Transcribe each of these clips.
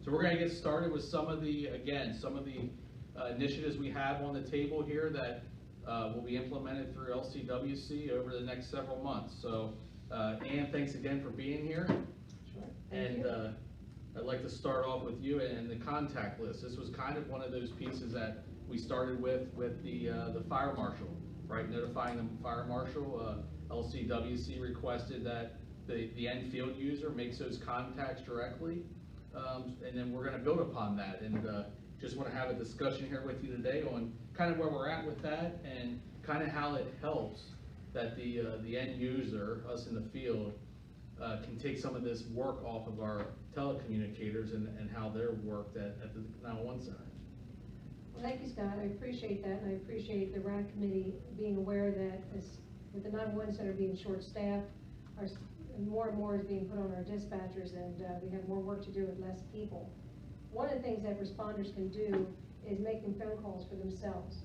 So we're going to get started with some of the initiatives we have on the table here that will be implemented through LCWC over the next several months. So Ann, thanks again for being here. Sure. And I'd like to start off with you and the contact list. This was kind of one of those pieces that we started with the fire marshal, right? Notifying the fire marshal. LCWC requested that the end field user makes those contacts directly, and then we're going to build upon that. And just want to have a discussion here with you today on kind of where we're at with that and kind of how it helps that the end user, us in the field, can take some of this work off of our telecommunicators and how they're worked at the 911 center. Well, thank you, Scott. I appreciate that, and I appreciate the RAC committee being aware that with the 911 center being short-staffed, more and more is being put on our dispatchers, and we have more work to do with less people. One of the things that responders can do is making phone calls for themselves.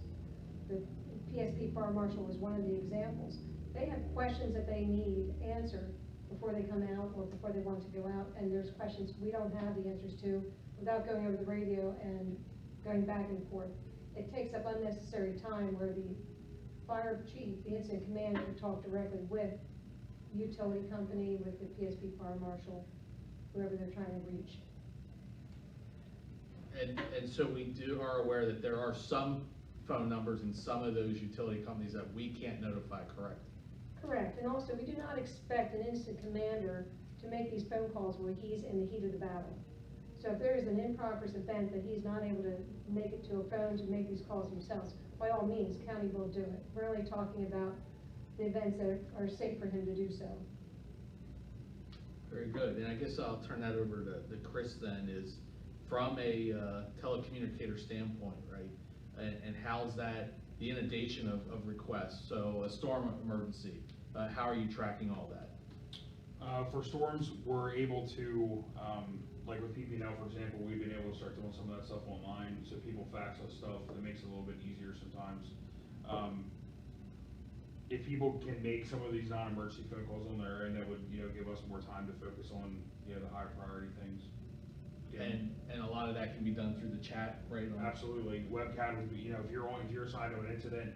The PSP Fire Marshal is one of the examples. They have questions that they need answered before they come out or before they want to go out, and there's questions we don't have the answers to without going over the radio and going back and forth. It takes up unnecessary time where the fire chief, the incident commander, can talk directly with utility company, with the PSP Fire Marshal, whoever they're trying to reach. And so we are aware that there are some phone numbers in some of those utility companies that we can't notify, correct? Correct, and also we do not expect an incident commander to make these phone calls when he's in the heat of the battle. So if there is an in-progress event that he's not able to make it to a phone to make these calls themselves, by all means, county will do it. We're only talking about the events that are safe for him to do so. Very good, and I guess I'll turn that over to Chris then, is from a telecommunicator standpoint, right? And how's that, the inundation of requests? So a storm emergency, how are you tracking all that? For storms, we're able to, like with PPNL, for example, we've been able to start doing some of that stuff online, so people fax us stuff. That makes it a little bit easier sometimes. If people can make some of these non-emergency phone calls on their end, that would, give us more time to focus on, the high priority things. Yeah. And a lot of that can be done through the chat, right? Absolutely. Webcam would be, if you're assigned to an incident,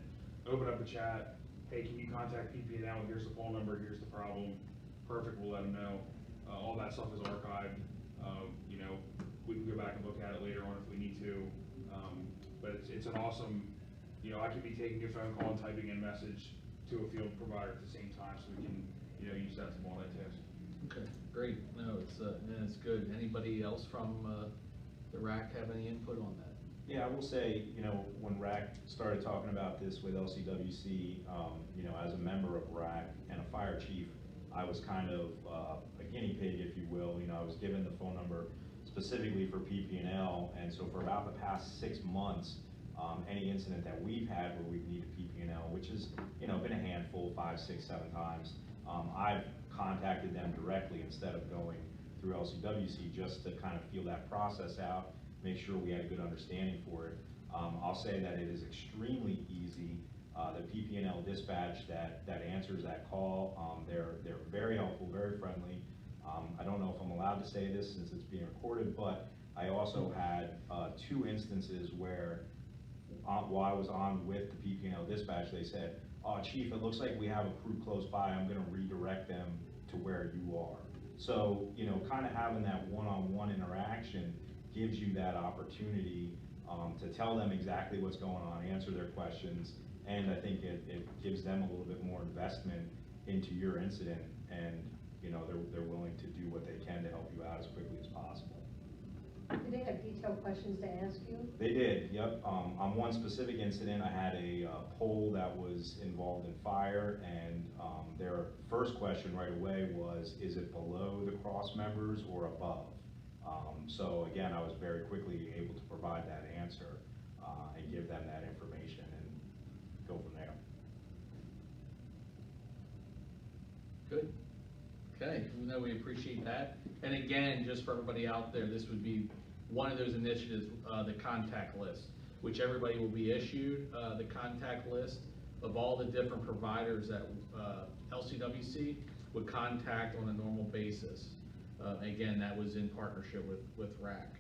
open up a chat. Hey, can you contact PPNL? Here's the phone number. Here's the problem. Perfect. We'll let them know. All that stuff is archived. We can go back and look at it later on if we need to. But it's an awesome. I could be taking a phone call and typing in a message to a field provider at the same time, so we can use that to multitask. Okay, great. No, it's good. Anybody else from the RAC have any input on that? Yeah, I will say, when RAC started talking about this with LCWC, as a member of RAC and a fire chief, I was kind of a guinea pig, if you will. I was given the phone number specifically for PPNL, and so for about the past 6 months, any incident that we've had where we've needed PPNL, which has been a handful, 5, 6, 7 times, I've contacted them directly instead of going through LCWC just to kind of feel that process out, make sure we had a good understanding for it. I'll say that it is extremely easy. The PPNL dispatch that answers that call, they're very helpful, very friendly. I don't know if I'm allowed to say this since it's being recorded, but I also had 2 instances where while I was on with the PPNL dispatch, they said, "Oh, Chief, it looks like we have a crew close by. I'm going to redirect them to where you are." So, kind of having that one-on-one interaction gives you that opportunity to tell them exactly what's going on, answer their questions, and I think it gives them a little bit more investment into your incident, and they're willing to do what they can to help you out as quickly as possible. Did they have detailed questions to ask you? They did, yep. On one specific incident, I had a pole that was involved in fire, and their first question right away was, is it below the cross members or above? So again, I was very quickly able to provide that answer and give them that information and go from there. Good. Okay, no, we appreciate that. And again, just for everybody out there, this would be one of those initiatives, the contact list, which everybody will be issued the contact list of all the different providers that LCWC would contact on a normal basis. Again, that was in partnership with RAC.